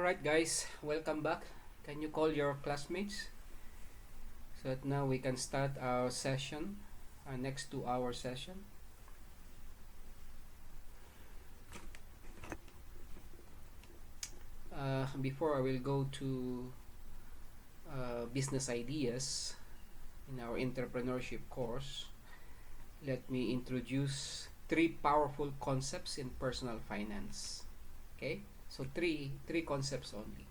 Alright guys, welcome back. Can you call your classmates so that now we can start our session, our next 2-hour session. Before I will go to business ideas in our entrepreneurship course, let me introduce 3 powerful concepts in personal finance. Okay, so three concepts only,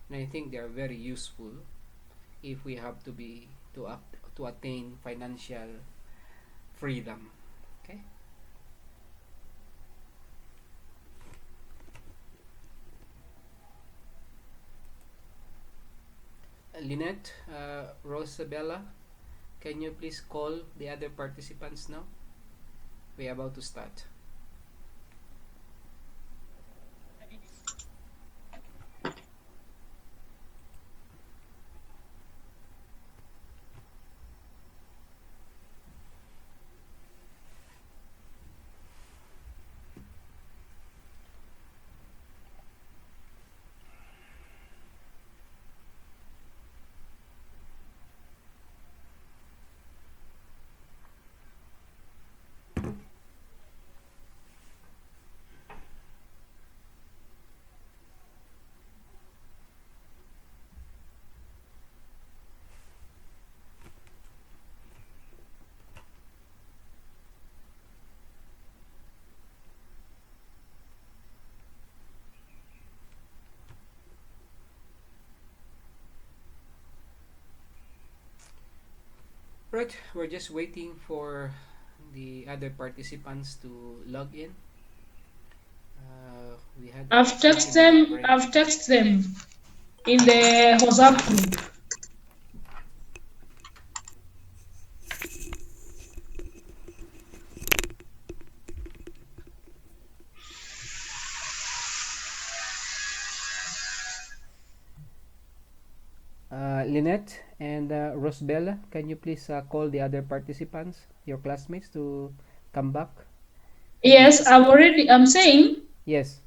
and I think they are very useful if we have to attain financial freedom. Okay. Lynette, Rosabella, can you please call the other participants now? We're about to start. Right, we're just waiting for the other participants to log in. We had I've texted them in the WhatsApp group. Lynette and Rosbella, can you please call the other participants, your classmates, to come back? Yes, I'm saying Yes.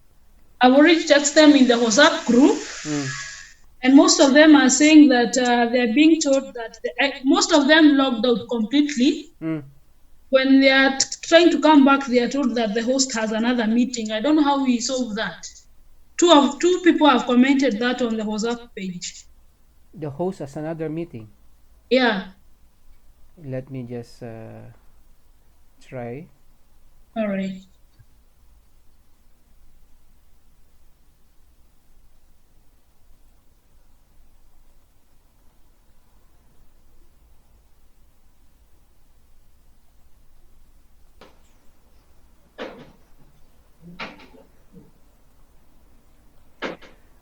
I've already texted them in the WhatsApp group, and most of them are saying that they're being told that most of them logged out completely. When they are trying to come back, they are told that the host has another meeting. I don't know how we solve that. Two people have commented that on the WhatsApp page. The host has another meeting. Yeah. Let me just try. All right.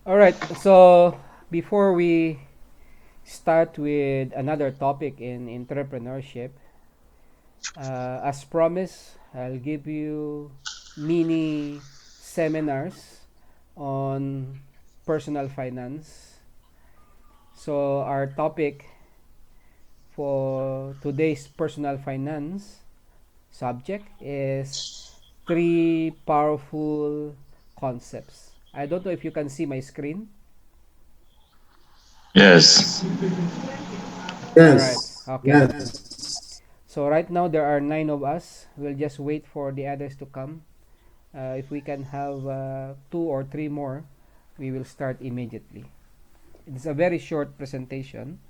All right, so before we start with another topic in entrepreneurship, as promised, I'll give you mini seminars on personal finance. So our topic for today's personal finance subject is 3 powerful concepts. I don't know if you can see my screen. Yes. Yes. All right. Okay. Yes. So right now there are 9 of us. We'll just wait for the others to come. If we can have 2 or 3 more, we will start immediately. It's a very short presentation,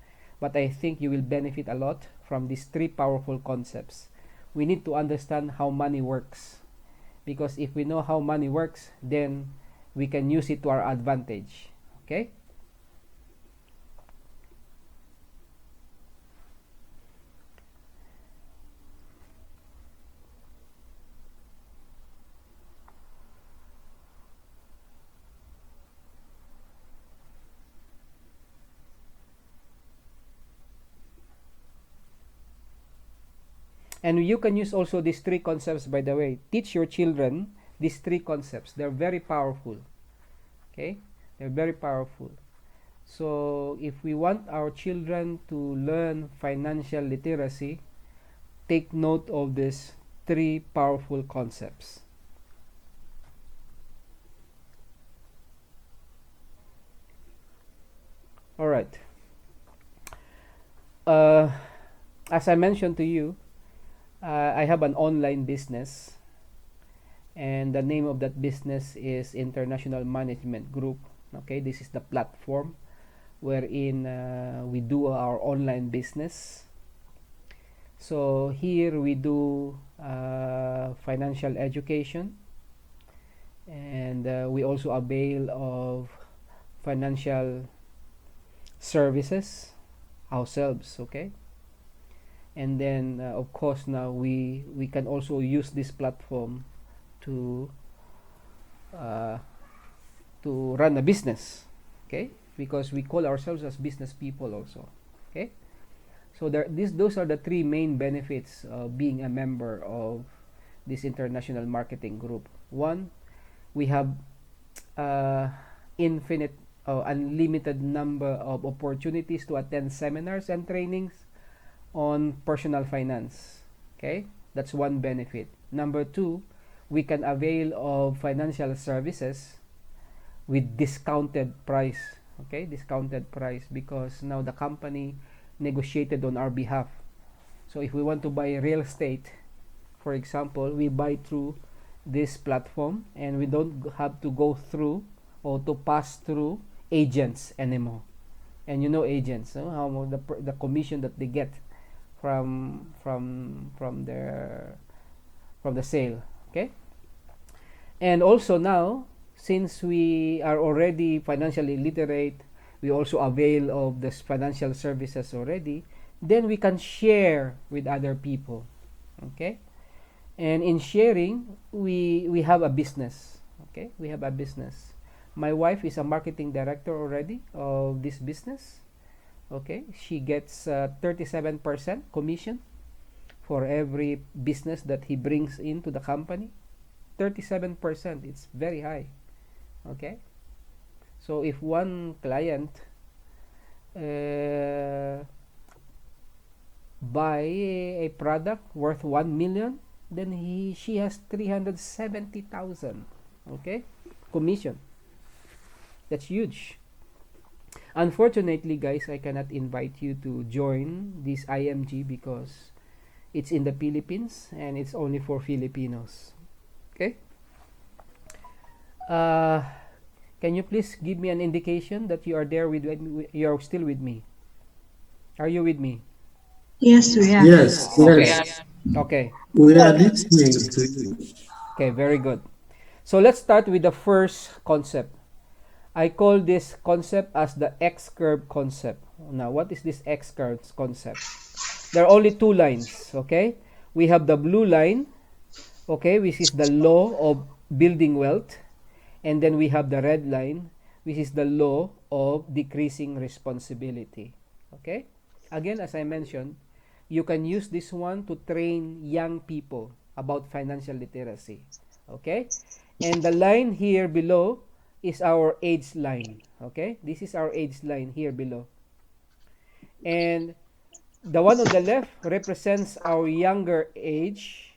but I think you will benefit a lot from these 3 powerful concepts. We need to understand how money works, because if we know how money works, then we can use it to our advantage. Okay? And you can use also these 3 concepts, by the way. Teach your children these 3 concepts. They're very powerful. Okay? They're very powerful. So, if we want our children to learn financial literacy, take note of these 3 powerful concepts. All right. Uh, as I mentioned to you, I have an online business, and the name of that business is International Management Group. Okay, this is the platform wherein we do our online business. So here we do financial education, and we also avail of financial services ourselves. Okay, and then of course now we can also use this platform to uh, to run a business. Okay, because we call ourselves as business people also. Okay, so those are the three main benefits of being a member of this international marketing group. One, we have uh, infinite unlimited number of opportunities to attend seminars and trainings on personal finance. Okay, that's one benefit. Number two, we can avail of financial services with discounted price. Okay, discounted price, because now the company negotiated on our behalf. So if we want to buy real estate, for example, we buy through this platform, and we don't have to go through or to pass through agents anymore. And you know agents, no? How the commission that they get from their from the sale. Okay, and also now, since we are already financially literate, we also avail of this financial services already, then we can share with other people. Okay, and in sharing, we have a business. Okay, we have a business. My wife is a marketing director already of this business. Okay, she gets 37% commission for every business that he brings into the company. 37%, it's very high. Okay, so if one client uh, buy a product worth 1 million, then she has 370,000. Okay, commission. That's huge. Unfortunately, guys, I cannot invite you to join this IMG because it's in the Philippines and it's only for Filipinos. Okay, uh, can you please give me an indication that you are there with you are still with me? Are you with me? Yes, we are. Yes, Okay. yes. Okay. We are listening to you. Okay, very good. So let's start with the first concept. I call this concept as the X curve concept. Now, what is this X curve concept? There are only two lines, okay? We have the blue line, okay, which is the law of building wealth, and then we have the red line, which is the law of decreasing responsibility. Okay? Again, as I mentioned, you can use this one to train young people about financial literacy. Okay? And the line here below is our age line. Okay? This is our age line here below. And the one on the left represents our younger age,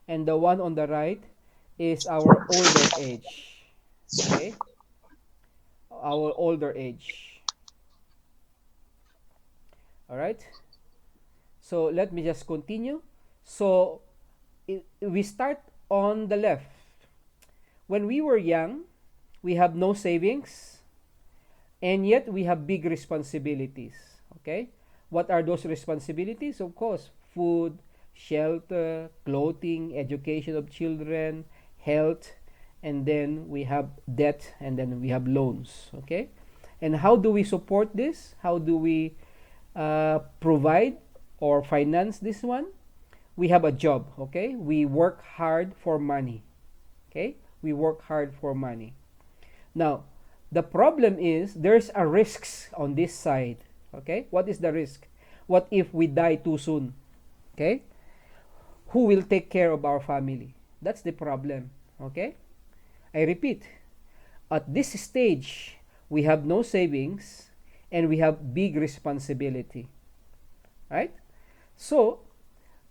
and the one on the right is our older age. Okay? Our older age. All right? So let me just continue. So we start on the left. When we were young, we have no savings, and yet we have big responsibilities. Okay? What are those responsibilities? Of course, food, shelter, clothing, education of children, health, and then we have debt, and then we have loans. Okay? And how do we support this? How do we provide or finance this one? We have a job. Okay? We work hard for money. Okay? We work hard for money. Now, the problem is there's a risks on this side. Okay? What is the risk? What if we die too soon? Okay? Who will take care of our family? That's the problem. Okay? I repeat, at this stage, we have no savings and we have big responsibility. Right? So,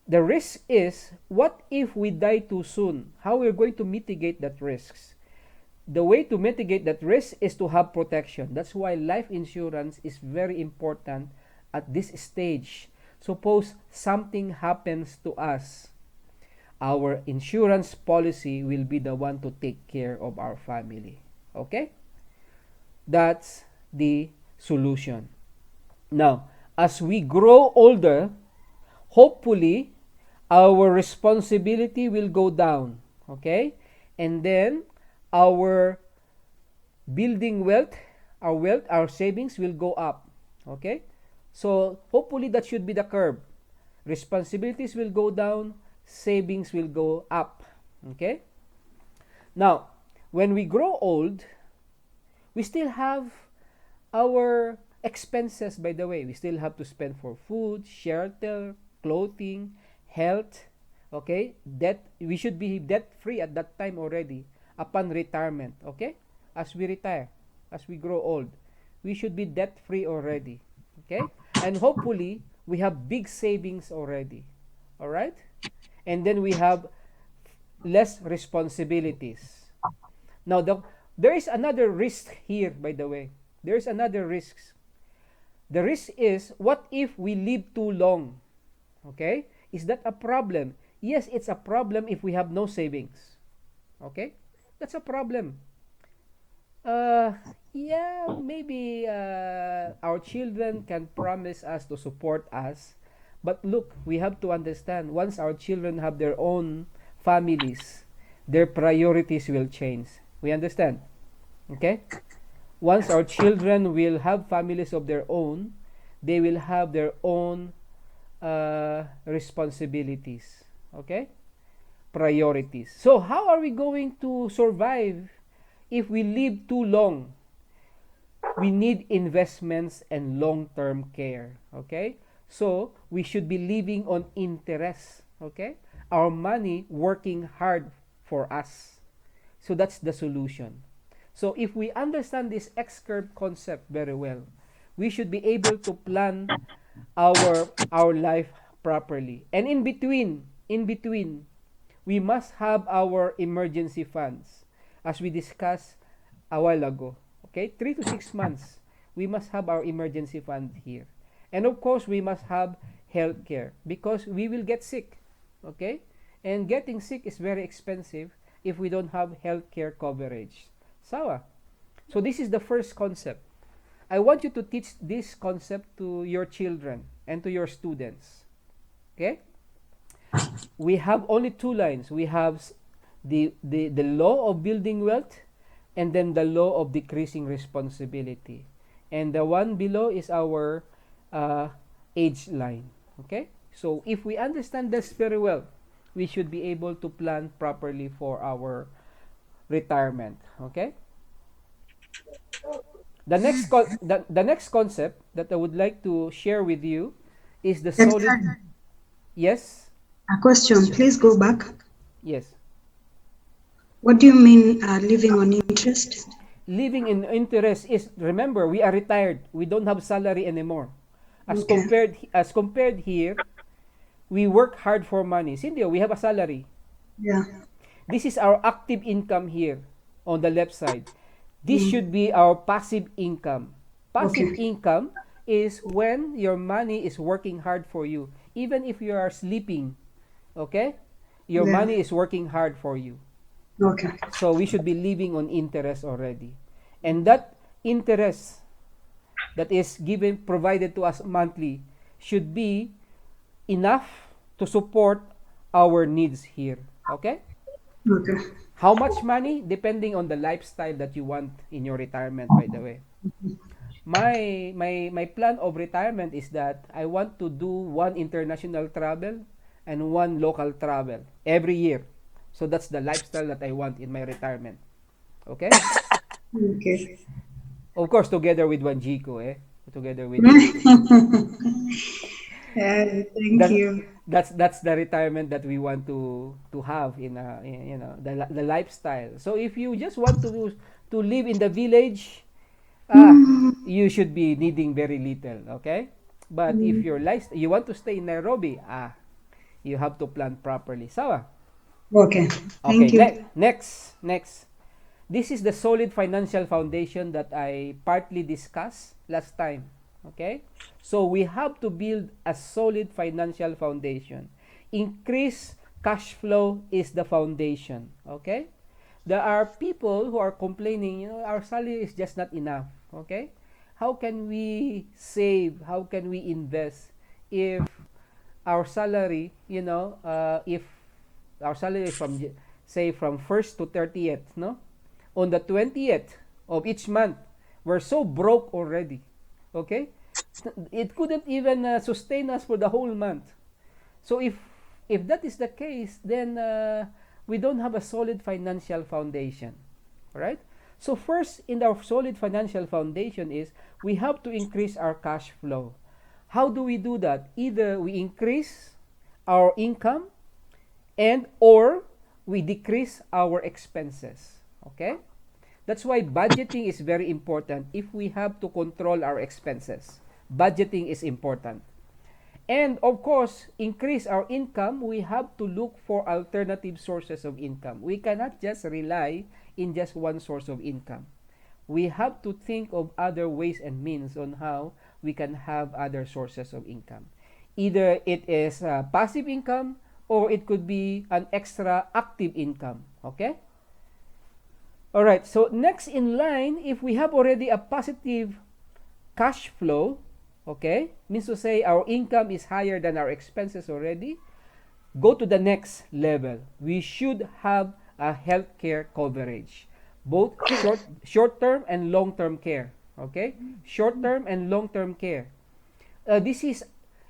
the risk is, what if we die too soon? How we're going to mitigate that risks? the way to mitigate that risk is to have protection. That's why life insurance is very important at this stage. Suppose something happens to us, our insurance policy will be the one to take care of our family. Okay? That's the solution. Now, as we grow older, hopefully our responsibility will go down. Okay? And then our building wealth, our savings will go up. Okay? So hopefully that should be the curve. Responsibilities will go down, savings will go up. Okay? Now, when we grow old, we still have our expenses, by the way. We still have to spend for food, shelter, clothing, health. Okay? Debt, we should be debt free at that time already upon retirement. Okay? As we retire, as we grow old, we should be debt free already. Okay? And hopefully we have big savings already. All right? And then we have less responsibilities. Now, there is another risk here, by the way. There is another risk. The risk is, what if we live too long? Okay? Is that a problem? Yes, it's a problem if we have no savings. Okay? That's a problem. Yeah, maybe our children can promise us to support us. But look, we have to understand, once our children have their own families, their priorities will change. We understand? Okay? Once our children will have families of their own, they will have their own responsibilities. Okay? Priorities. So how are we going to survive if we live too long? We need investments and long-term care. Okay? So we should be living on interest. Okay? Our money working hard for us. So that's the solution. So if we understand this X-curve concept very well, we should be able to plan our life properly. And in between, we must have our emergency funds, as we discussed a while ago. Okay, 3 to 6 months, we must have our emergency fund here. And of course, we must have health care because we will get sick. Okay, and getting sick is very expensive if we don't have health care coverage. Sawa. So this is the first concept. I want you to teach this concept to your children and to your students. Okay? We have only two lines. We have the law of building wealth and then the law of decreasing responsibility. And the one below is our age line. Okay? So if we understand this very well, we should be able to plan properly for our retirement. Okay? The next concept that I would like to share with you is the solid. Yes. A question. Please go back. Yes. What do you mean living on interest? Living in interest is, remember, we are retired. We don't have salary anymore. As compared here, we work hard for money. Cindy, we have a salary. Yeah. This is our active income here on the left side. This should be our passive income. Passive income is when your money is working hard for you. Even if you are sleeping, okay? Your money is working hard for you. Okay. So we should be living on interest already. And that interest that is provided to us monthly should be enough to support our needs here. Okay? Okay. How much money? Depending on the lifestyle that you want in your retirement, by the way. My plan of retirement is that I want to do one international travel and one local travel every year. So that's the lifestyle that I want in my retirement. Okay? Okay. Of course, together with one Jico, eh? Together with Thank you. That's the retirement that we want to have in the lifestyle. So if you just want to live in the village, you should be needing very little, okay? But if you want to stay in Nairobi, you have to plan properly. Sawa? Okay. Okay. Thank you. Next. This is the solid financial foundation that I partly discussed last time. Okay? So we have to build a solid financial foundation. Increase cash flow is the foundation. Okay? There are people who are complaining, our salary is just not enough. Okay? How can we save? How can we invest if our salary, if our salary is from, say, from 1st to 30th, no? On the 20th of each month, we're so broke already. Okay? It couldn't even sustain us for the whole month. So if that is the case, then we don't have a solid financial foundation. Right? So first in our solid financial foundation is we have to increase our cash flow. How do we do that? Either we increase our income and or we decrease our expenses. Okay? That's why budgeting is very important if we have to control our expenses. Budgeting is important. And of course, increase our income, we have to look for alternative sources of income. We cannot just rely in just one source of income. We have to think of other ways and means on how we can have other sources of income. Either it is passive income or it could be an extra active income. Okay? All right. So next in line, if we have already a positive cash flow, okay, means to say our income is higher than our expenses already, go to the next level. We should have a healthcare coverage, both short-term and long-term care. Okay, short-term and long-term care. This is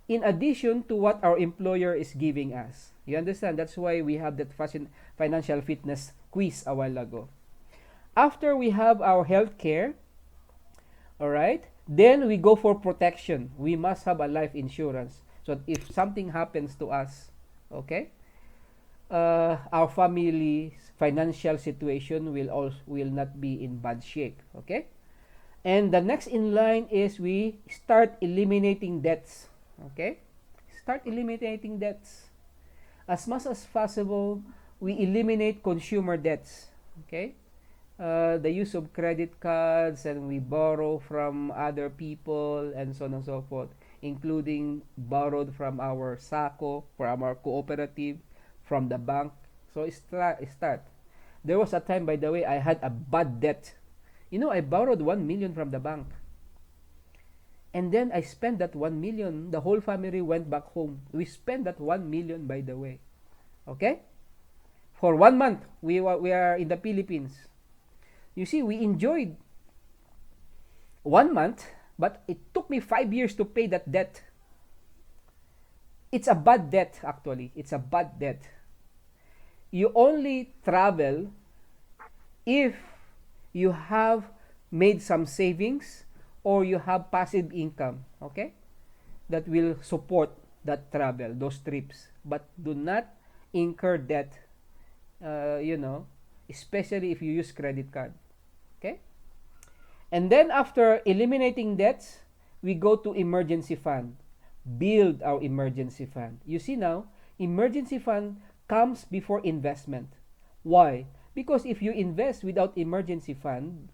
in addition to what our employer is giving us. You understand? That's why we have that financial fitness quiz a while ago. After we have our health care, all right, then we go for protection. We must have a life insurance. So if something happens to us, okay, our family's financial situation will not be in bad shape. Okay, and the next in line is we start eliminating debts. Okay, start eliminating debts as much as possible. We eliminate consumer debts. Okay. The use of credit cards, and we borrow from other people and so on and so forth, including borrowed from our SACO, from our cooperative, from the bank. So start. There was a time, by the way, I had a bad debt. I borrowed 1 million from the bank. And then I spent that 1 million. The whole family went back home. We spent that 1 million, by the way. Okay? For 1 month, we are in the Philippines. You see, we enjoyed 1 month, but it took me 5 years to pay that debt. It's a bad debt, actually. It's a bad debt. You only travel if you have made some savings or you have passive income, okay, that will support that travel, those trips. But do not incur debt, especially if you use credit card. Okay? And then after eliminating debts, we go to emergency fund. Build our emergency fund. You see now, emergency fund comes before investment. Why? Because if you invest without emergency fund,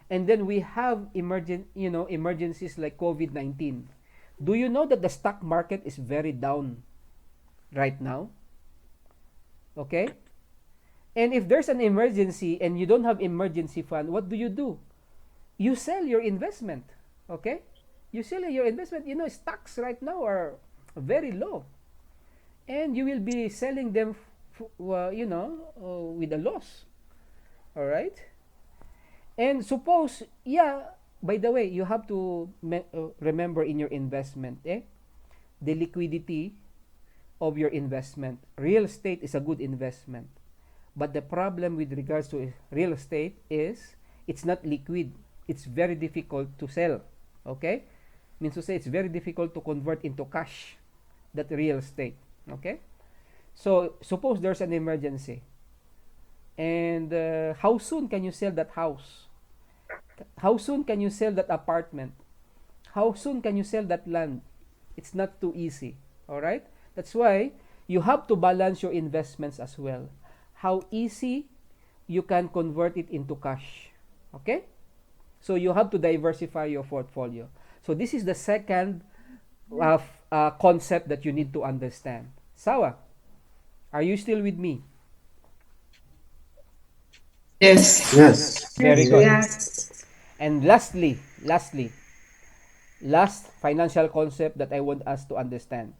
and then we have emergencies like COVID-19. Do you know that the stock market is very down right now? Okay? And if there's an emergency and you don't have emergency fund, what do? You sell your investment. Okay? You sell your investment. Stocks right now are very low. And you will be selling them, with a loss. All right? And suppose, by the way, you have to remember in your investment, the liquidity of your investment. Real estate is a good investment. But the problem with regards to real estate is it's not liquid. It's very difficult to sell. Okay? Means to say it's very difficult to convert into cash that real estate. Okay? So suppose there's an emergency. And how soon can you sell that house? How soon can you sell that apartment? How soon can you sell that land? It's not too easy. All right? That's why you have to balance your investments as well. How easy you can convert it into cash. Okay? So you have to diversify your portfolio. So this is the second concept that you need to understand. Sawa, are you still with me? Yes. Yes. Very good. Yes. And lastly, last financial concept that I want us to understand.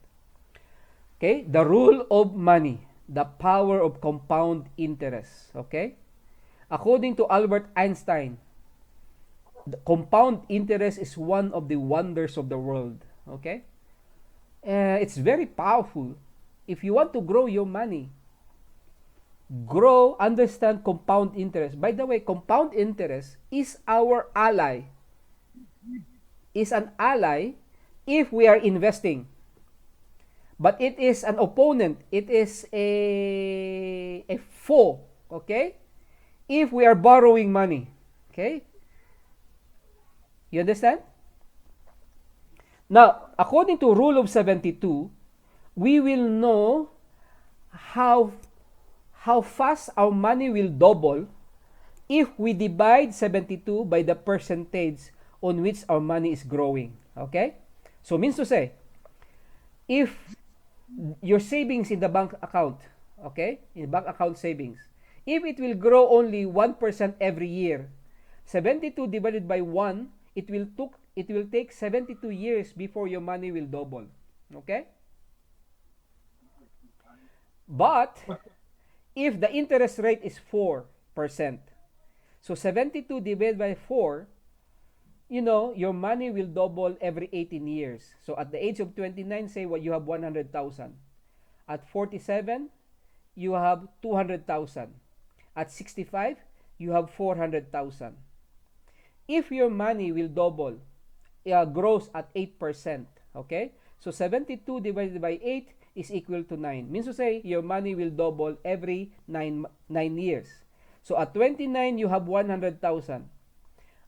Okay? The rule of money, the power of compound interest. Okay? According to Albert Einstein, the compound interest is one of the wonders of the world. Okay? It's very powerful. If you want to grow your money, understand compound interest. By the way, compound interest is our ally, is an ally if we are investing. But it is an opponent. It is a foe. Okay? If we are borrowing money. Okay? You understand? Now, according to Rule of 72, we will know how fast our money will double if we divide 72 by the percentage on which our money is growing. Okay? So means to say, if your savings in the bank account, okay, in bank account savings, if it will grow only 1% every year, 72 divided by 1, it will take 72 years before your money will double. Okay? But if the interest rate is 4%, so 72 divided by 4, your money will double every 18 years. So at the age of 29, say you have 100,000. At 47, you have 200,000. At 65, you have 400,000. If your money will double, grows at 8%, okay? So 72 divided by 8 is equal to 9. Means to say, your money will double every 9 years. So at 29, you have 100,000.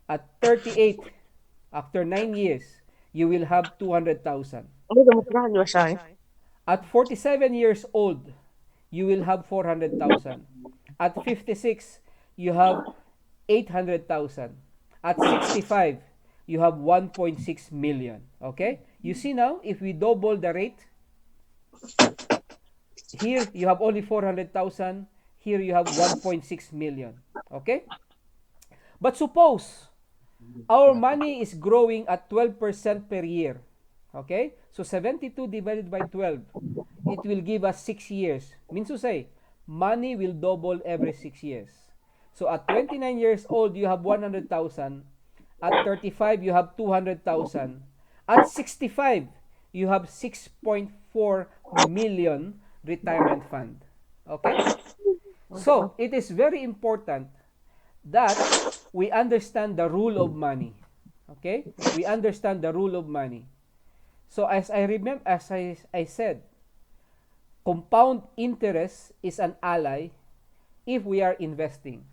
At 38, after 9 years, you will have 200,000. At 47 years old, you will have 400,000. At 56, you have 800,000. At 65, you have 1.6 million. Okay? You see now, if we double the rate, here you have only 400,000. Here you have 1.6 million. Okay? But suppose our money is growing at 12% per year. Okay? So 72 divided by 12, it will give us 6 years. Means to say, money will double every 6 years. So at 29 years old, you have 100,000. At 35, you have 200,000. At 65, you have 6.4 million retirement fund. Okay? So, it is very important that we understand the rule of money. Okay? We understand the rule of money. So, as I said, compound interest is an ally if we are investing.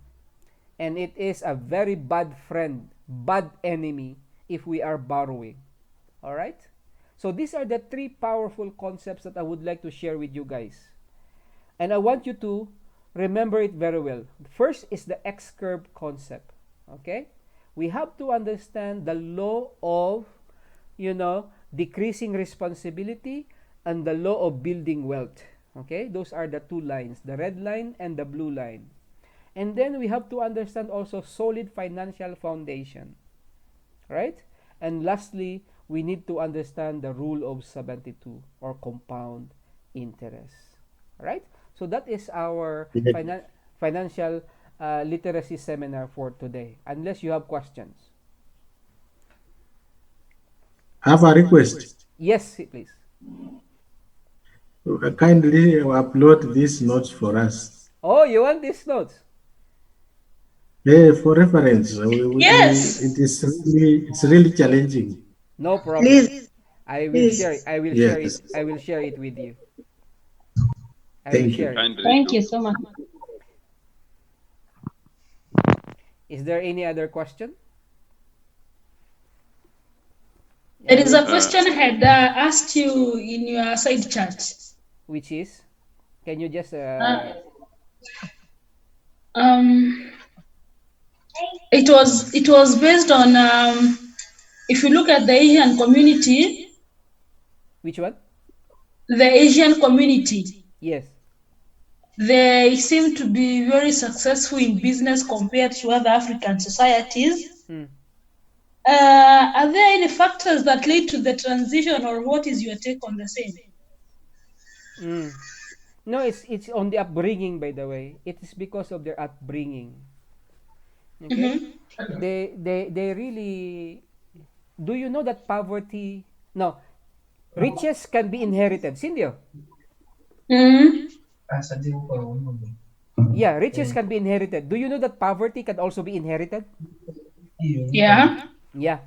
And it is a very bad friend, bad enemy if we are borrowing. All right? So these are the three powerful concepts that I would like to share with you guys. And I want you to remember it very well. First is the X-curve concept. Okay? We have to understand the law of, decreasing responsibility and the law of building wealth. Okay? Those are the two lines, the red line and the blue line. And then we have to understand also solid financial foundation. Right? And lastly, we need to understand the rule of 72 or compound interest. Right? So that is our financial literacy seminar for today. Unless you have questions. I have a request. Yes, please. Kindly upload these notes for us. Oh, you want these notes? For reference. Yes. It's really challenging. No problem. Please, I will please. share it. I will Yes. share it. I will share it with you. I will Thank you. share it. Thank you so much. Is there any other question? There is a question I had asked you in your side chat. Which is? Can you just It was based on if you look at the Asian community, Which one? the Asian community, Yes. they seem to be very successful in business compared to other African societies. Mm. Are there any factors that lead to the transition, or what is your take on the same? Mm. No, it's on the upbringing, by the way. It is because of their upbringing. Okay? Mm-hmm. They really, do you know that poverty, no, riches can be inherited. Cindy? Mm-hmm. Yeah, riches can be inherited. Do you know that poverty can also be inherited? Yeah. Yeah.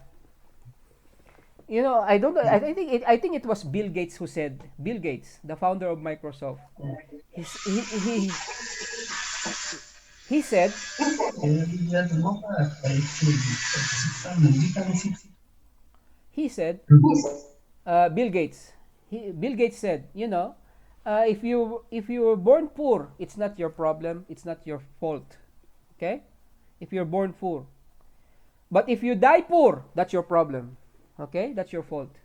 You know, I don't know. I think it was Bill Gates who said, Bill Gates, the founder of Microsoft. He's, he said, he said, Bill Gates. Bill Gates said, if you were born poor, it's not your problem. It's not your fault. Okay, if you're born poor, but if you die poor, that's your problem. Okay, that's your fault.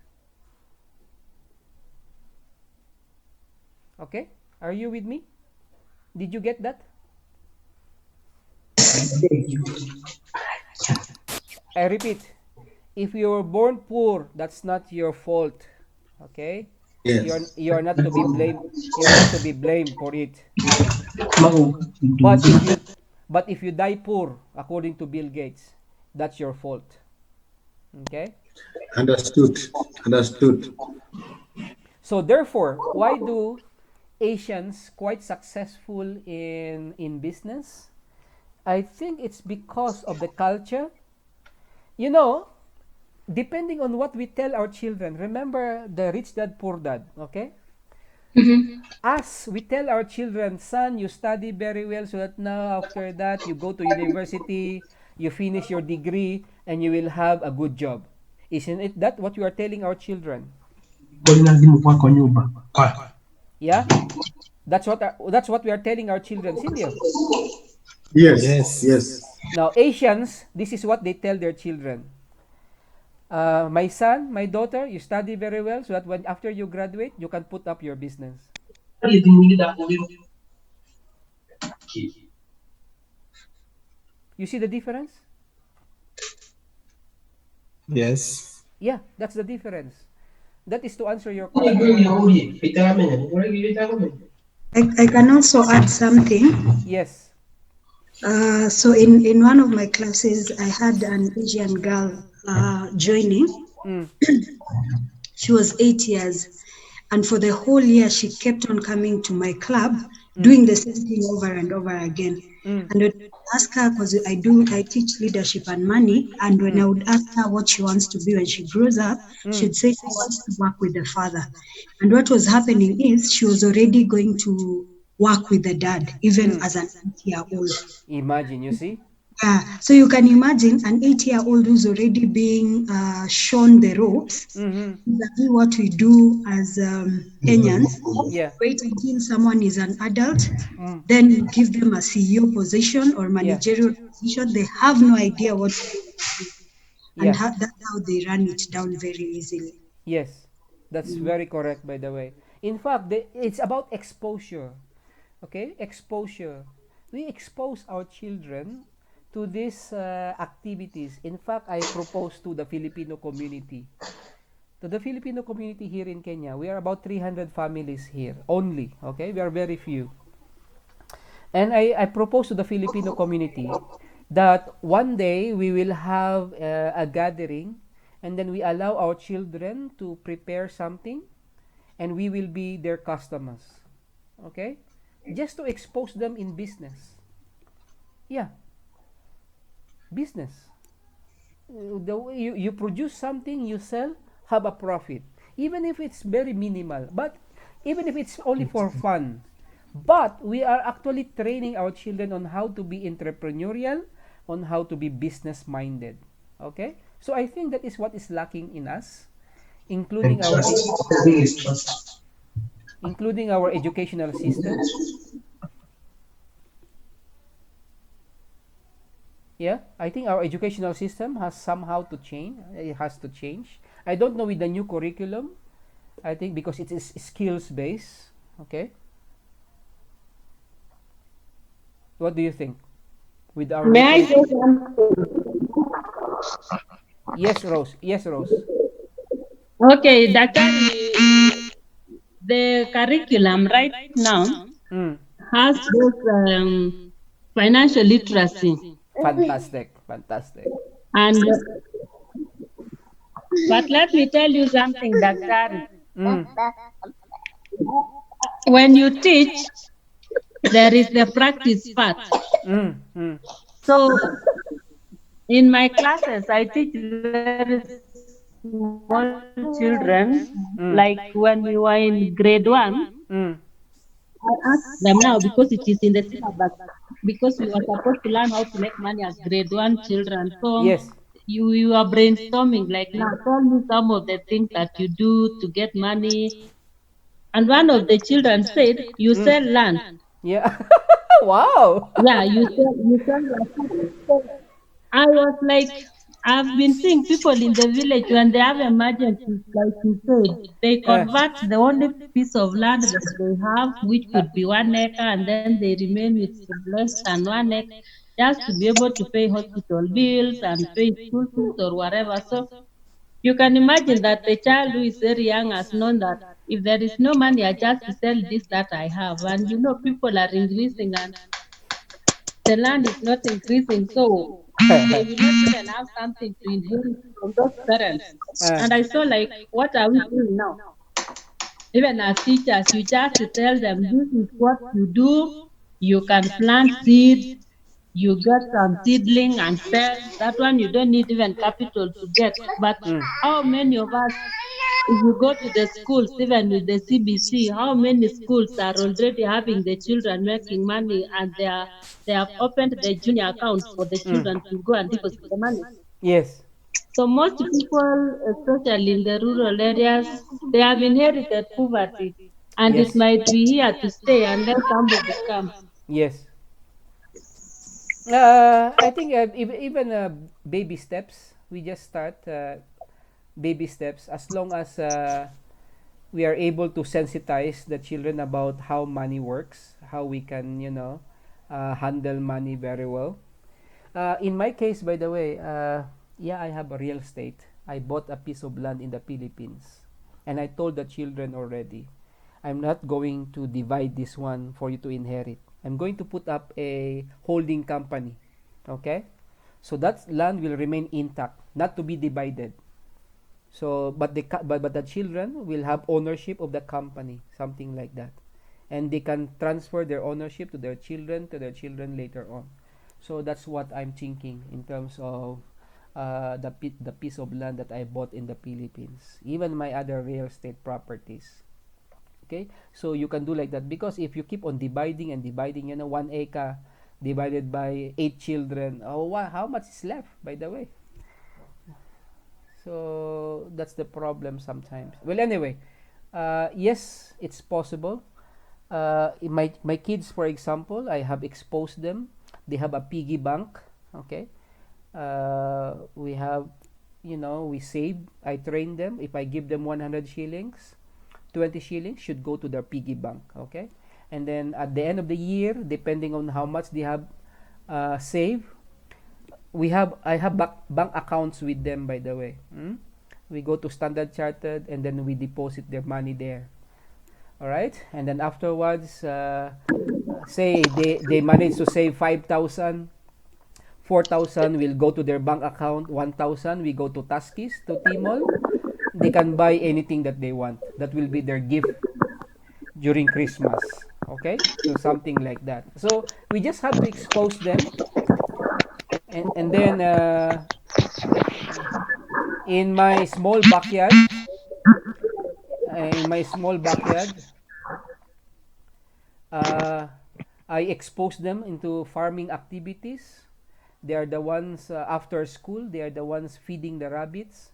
Okay, are you with me? Did you get that? I repeat, if you were born poor, that's not your fault. Okay, Yes. you're not to be blamed. You're not to be blamed for it. But if you die poor, according to Bill Gates, that's your fault. Okay? Understood. Understood. So therefore, why do Asians quite successful in business? I think it's because of the culture. You know, depending on what we tell our children. Remember the rich dad poor dad, okay? Mm-hmm. As we tell our children, son, you study very well so that now after that you go to university, you finish your degree, and you will have a good job. Isn't it that what you are telling our children? Yeah? That's what we are telling our children, Cindy. Yes. Yes. Now, Asians, this is what they tell their children. My son, my daughter, you study very well so that when after you graduate, you can put up your business. You see the difference? Yes. Yeah, that's the difference. That is to answer your question. I can also add something. Yes. So in one of my classes, I had an Asian girl joining. Mm. She was 8 years, and for the whole year, she kept on coming to my club, Mm. doing the same thing over and over again. Mm. And when I ask her, because I teach leadership and money, and when I would ask her what she wants to be when she grows up, she'd say she wants to work with the father. And what was happening is she was already going to work with the dad, even as an 8-year-old. Imagine, you see? So you can imagine an 8-year-old who's already being shown the ropes. Mm-hmm. Exactly what we do as Kenyans. Yeah. Wait until someone is an adult, Mm. then you give them a CEO position or Yeah. managerial position. They have no idea what to do, and Yeah. that's how they run it down very easily. Yes. That's very correct, by the way. In fact, it's about exposure. Okay? Exposure. We expose our children to these activities. In fact, I propose to the Filipino community. To the Filipino community here in Kenya, we are about 300 families here only. Okay? We are very few. And I propose to the Filipino community that one day we will have a gathering, and then we allow our children to prepare something, and we will be their customers. Okay? Just to expose them in business. Yeah. Business. You produce something, you sell, have a profit. Even if it's very minimal, but even if it's only for fun. But we are actually training our children on how to be entrepreneurial, on how to be business minded. Okay? So I think that is what is lacking in us, including our educational system. Yeah, I think our educational system has somehow to change. It has to change. I don't know with the new curriculum. I think because it is skills based. Okay. What do you think with our new May I say curriculum? something? Yes, Rose. Yes, Rose. Okay, the curriculum right now Mm. has this financial literacy. Fantastic. Fantastic. And but let me tell you something, Dr. Mm. When you teach, there is the practice part. Mm. Mm. So in my classes, I teach very small children, Mm. like when we were in grade one. Mm. I ask them now because it is in the syllabus, because we were supposed to learn how to make money as grade one children. So Yes. you are brainstorming like, now tell me some of the things that you do to get money. And one of the children said, you Mm. sell land. Yeah. Wow. Yeah, you sell your food. So I was like, I've been seeing people in the village when they have emergencies, like you said, they Uh, convert the only piece of land that they have, which uh, could be 1 acre, and then they remain with less than 1 acre, just to be able to pay hospital bills and pay school fees or whatever. So you can imagine that the child who is very young has known that if there is no money, I just sell this that I have. And people are increasing and the land is not increasing, so they will not even have something to inherit from those parents. And I saw like, what are we doing now? Even as teachers, you just tell them this is what you do. You can plant seeds, you get some seedling and sell. That one you don't need even capital to get. But how many of us, if you go to the schools, even with the CBC, how many schools are already having the children making money and they have opened the junior accounts for the children to go and deposit the money? yes. So most people, especially in the rural areas, they have inherited poverty, and it Yes. might be here to stay unless somebody comes. Yes. I think even baby steps. We just start baby steps as long as we are able to sensitize the children about how money works, how we can, handle money very well. In my case, by the way, yeah, I have a real estate. I bought a piece of land in the Philippines. And I told the children already, I'm not going to divide this one for you to inherit. I'm going to put up a holding company. Okay? So that land will remain intact, not to be divided. So, but the children will have ownership of the company, something like that, and they can transfer their ownership to their children later on. So that's what I'm thinking in terms of the piece of land that I bought in the Philippines, even my other real estate properties. Okay, so you can do like that because if you keep on dividing and dividing, 1 acre divided by 8 children, how much is left? By the way, so that's the problem sometimes. Well, anyway, yes, it's possible. In my kids, for example, I have exposed them. They have a piggy bank. Okay, we have, we save. I train them. If I give them 100 shillings, 20 shillings should go to their piggy bank. Okay, and then at the end of the year, depending on how much they have saved, I have bank accounts with them, by the way. We go to Standard Chartered and then we deposit their money there. All right, and then afterwards, say they manage to save 5,000, 4,000 will go to their bank account, 1,000 we go to Taskis, to Timol. They can buy anything that they want. That will be their gift during Christmas. Okay, so something like that. So we just have to expose them, and then in my small backyard, in my small backyard, uh, I expose them into farming activities. They are the ones after school. They are the ones feeding the rabbits.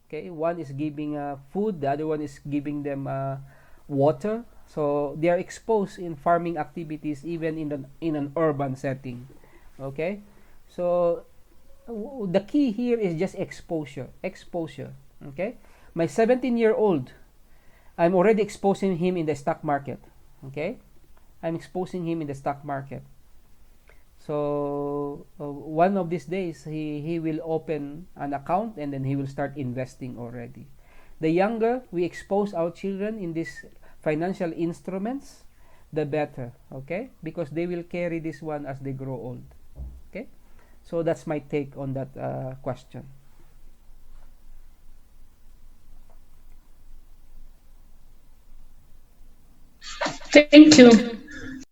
Okay, one is giving food, the other one is giving them water. So they are exposed in farming activities, even in an urban setting. Okay, so the key here is just exposure. Okay, my 17-year-old, I'm already exposing him in the stock market. Okay, I'm exposing him in the stock market. So one of these days he will open an account and then he will start investing already. The younger we expose our children in these financial instruments, the better. Okay, because they will carry this one as they grow old. Okay, so that's my take on that question. Thank you.